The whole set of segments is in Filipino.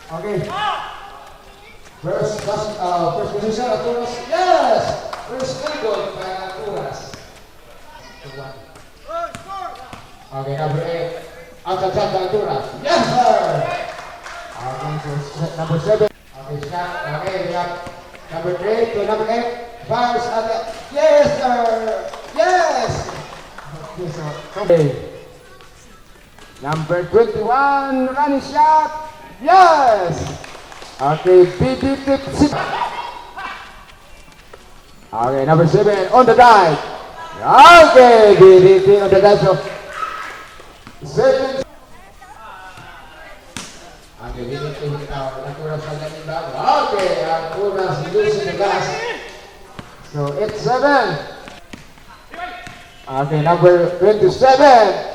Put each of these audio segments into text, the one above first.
Okay. First position, Arturas. Yes! First field goal by Arturas. Okay, number 8. Outside shot by Arturas. Yes, sir! Okay, so number 7. Okay, shot. Okay, we have number 3 to number 8. Fires at the... Yes, sir! Yes! Okay, so... Okay. Number 21, running shot. Yes! Okay, BD tip 6. Okay, number 7 on the dive. Okay, BD on the dive. So 7. Okay, BD tip Arturas on the dive. Okay, Arturas losing the gas. So it's 7. Okay, number 27.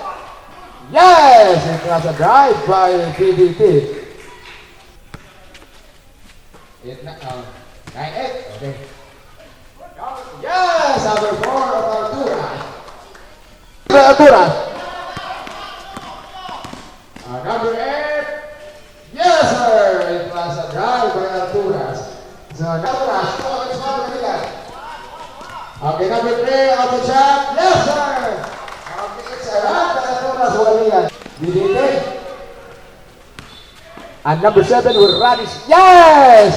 Yes, it was a drive by PDT. 9-8. Okay. Yes, number 4 of Arturas. Arturas. Number 8. Yes, sir. It was a drive by Arturas. So Arturas. Okay, number 3 of the shot. Yes, sir. Okay, it's a run by Arturas. BDT. And number 7 will run is yes!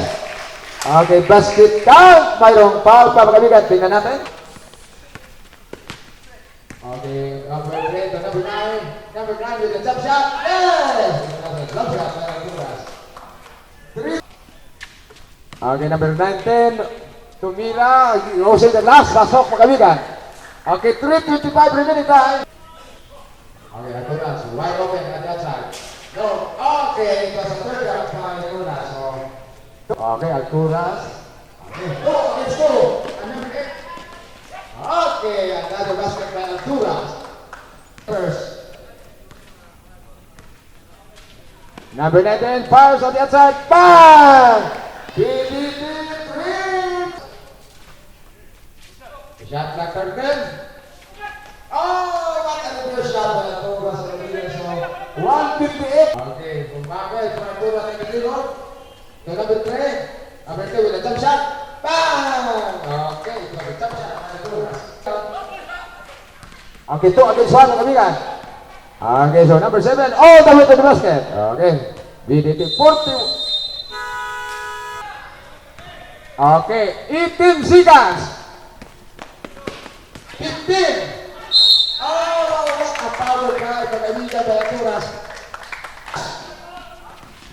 Okay, basket count. Mayroong foul pa mga kaibigan. Tingnan natin. Okay, number 3 to number 9. Number 9 with the jump shot. Yes! Jump shot by Arturas. 3. Okay, number 19. Tumira. Using the last. Pasok mga kaibigan. Okay, 3:25 remaining time. Okay, Arturas wide open at that side. No, okay, it was a third down by Arturas. Okay, Arturas. Okay, go, let's go. And number 8. Okay, another basket by Arturas. First. Number 19, fires on the outside. Bang! PDT 3. Shot clock 13. Oh, what a good shot by Arturas. 158. Okay, kumabit para Arturas ang kilo. So number 3. Number 2 with a jump shot. Bang! Okay, so the jump shot by Arturas. Okay, 2 against 1 mga kaibigan. Okay, so number 7 all the way to the basket. Okay, BDT 40. Okay, 18 seconds. 15. Oh, what a power guy by Amiga by Arturas.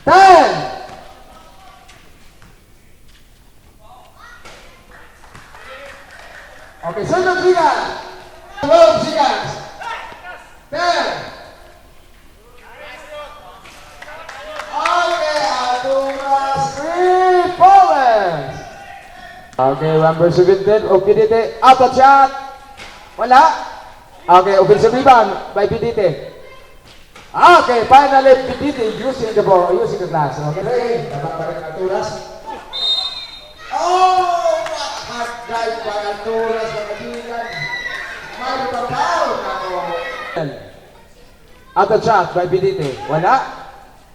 10. Okay, second seconds. 12 seconds. 10. Okay, Arturas 3 points. Okay, number 17, PDT, out of shot. Wala. Okay, offensive rebound by PDT. Okay, finally PDT using the ball, using the glass. Okay, dapat pa rin Arturas. Oh, what a hard drive by Arturas. May papaw ako. Out of shot by PDT. Wala.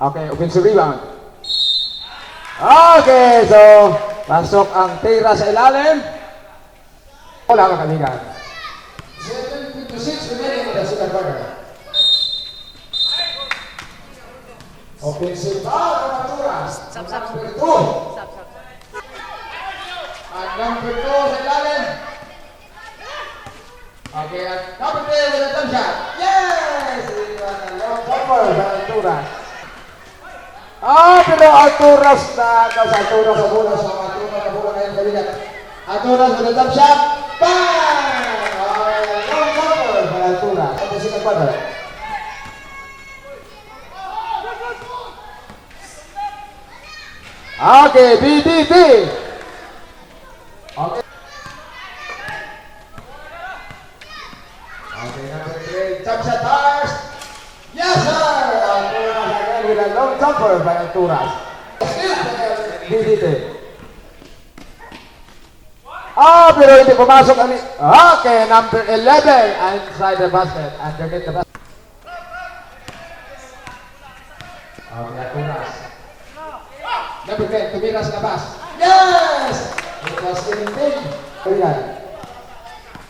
Okay, offensive rebound. Okay, so pasok ang tira sa ilalim. Wala ka kaibigan. 7:56 remaining in the second quarter. Offensive foul of Arturas. Number 2. At number 2 sa ilalim. Okay, at number 3 with a jump shot. Yes! It was a long jumper by Arturas. Pero Arturas na Arturas sa bola. So Arturas na bola ngayon kaibigan. Arturas with a jump shot. Bang! Long jumper by Arturas. At the second quarter. Okay, BDT. Okay. Okay, number 3. Jump shot first. Yes, sir! Arturas again with a long jumper by Arturas. BDT. Pero hindi pumasok. Okay, number 11 inside the basket. Underneath the basket. Okay, Arturas. Number 10, tumira sa labas. Yes! It was anything.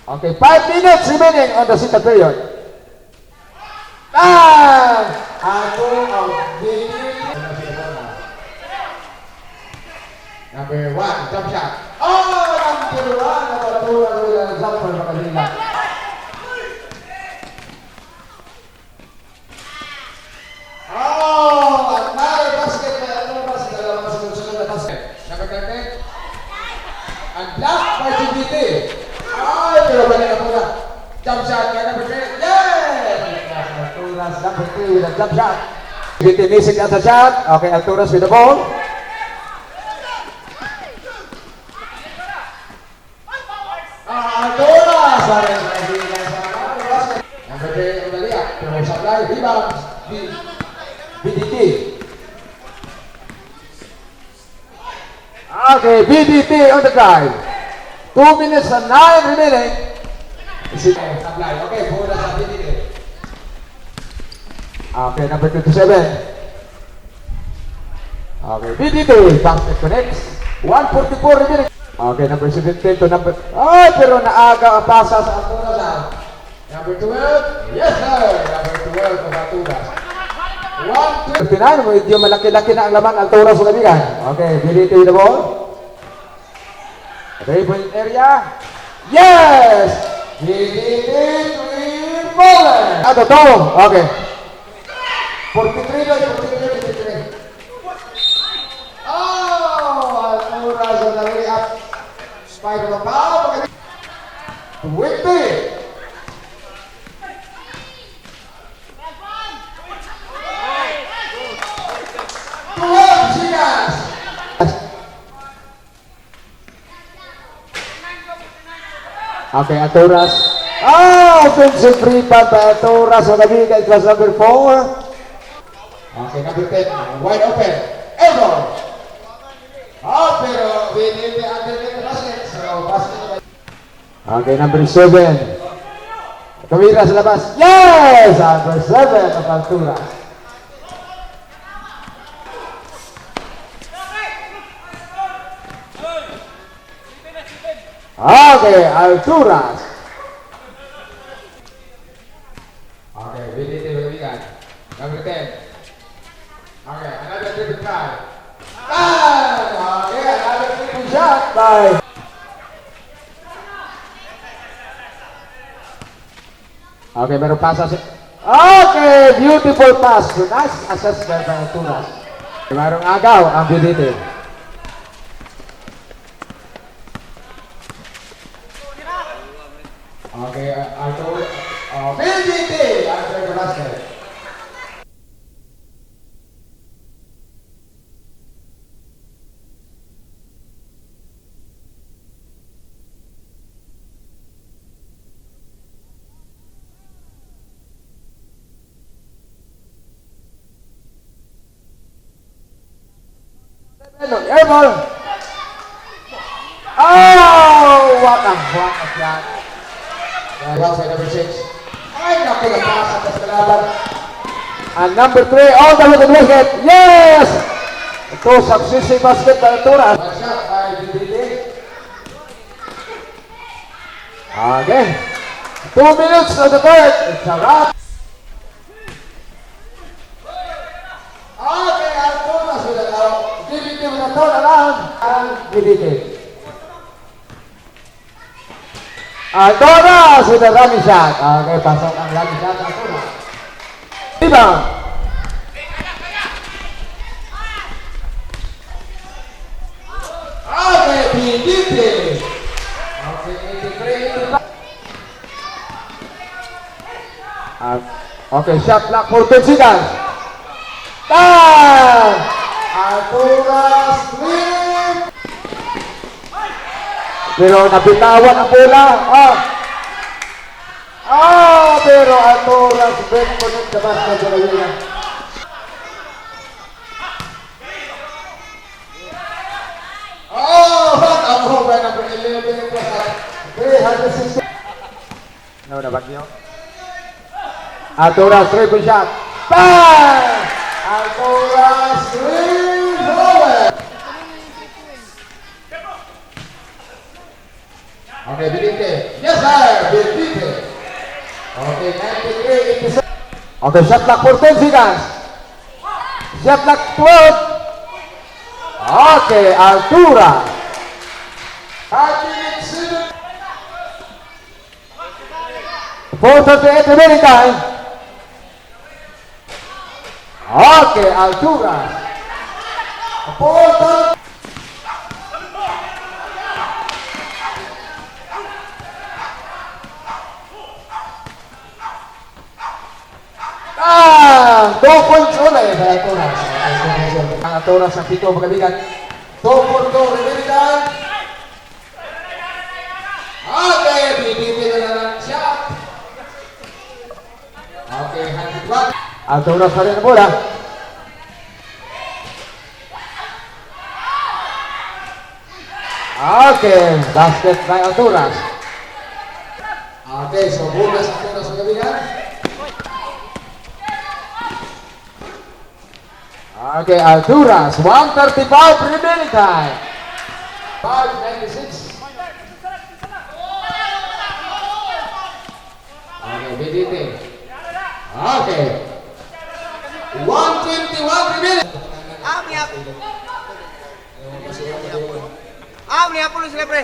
Okay, 5 minutes remaining on the second period. Ako ang number 1, jump shot. Oh, number 1, nakatulad ng jumper sa kanila. Oh, another basket by Alturas. Dalawang sunod-sunod na basket. Number 13. And blocked by GBT. Ay, pero balik na muna. Jump shot kay number 3. Yes! Alturas, number 3 with a jump shot. GBT missing at the shot. Okay, Alturas with the ball. Alturas! Number 3 on the liak. Pero supply, rebound. BDT. Okay, BDT on the drive. 2 minutes and 9 remaining. Supply. Okay, pura sa BDT. Okay, number 27. Okay, BDT. Basket connects. 1:44 remaining. Okay, number 17 to number... Ay, pero naaga ang pasa sa Alturas. Number 12. Yes, sir. Number 12 of Alturas. 1-2. Medyo malaki-laki na ang laman Alturas sa labigan. Okay, BDT with the ball. 3-point area. Yes! BDT with ball. Ato to. Okay. 43. Oh! Alturas on the way up. Spider of power. 20. Okay, Alturas. Offensive rebound by Alturas on the big. It was number 4. Okay, number 10. Wide open. Elbow. Pero BDT under the basket. So, basket. Okay, number 7. Tumira sa labas. Yes! Number 7 of Alturas. Okay, Alturas. Okay, BDT berligan. Number 10. Okay, another triple try. Okay, another triple shot by... Okay, meron pasa si... Okay, beautiful pass. Nice assessment by Alturas. Merong agaw ang BDT. Okay, Alturas. BDT after the basket. Airball. Oh, what a shot. Well, by number 6. Ay, naku, nagpasa sa kalaban. And number 3, all the way to the basket. Yes! Ito, successive basket by Alturas. One shot by BDT. Okay. 2 minutes on the third. It's a wrap. Okay, Alturas with a BDT with a turnaround. And BDT. Alturas with a running shot. Okay, pasok ang running shot. Alturas. Rebound. Okay, BDT. Okay, 83. Okay, shot clock for 10 seconds. Time! Alturas, 3. Pero nabitawan ang bola. Pero Alturas back connect the basket sa labigan. What a move by number 11. 360. Ano na bagyo? Alturas, 3-point shot. Bang! Alturas, 3-point. Okay, shot clock for 10 seconds. Shot clock 12. Okay, Altura. 5 minutes. 4:38 remaining time. Okay, Altura. 4:30. Ah, 2 points ulit sa Alturas. Ang Alturas ang pito mga kaibigan. 2-4-2 remaining time. Okay, bibigyan na lang shot. Okay, 100 Alturas pa rin ang bola. Okay, basket by Alturas. Okay, so bukas Alturas sa kaibigan. Okay, Alturas, 1:35 remaining time. 5:96. Okay, BDT. Okay. 1:21 remaining. Niya po sila pre.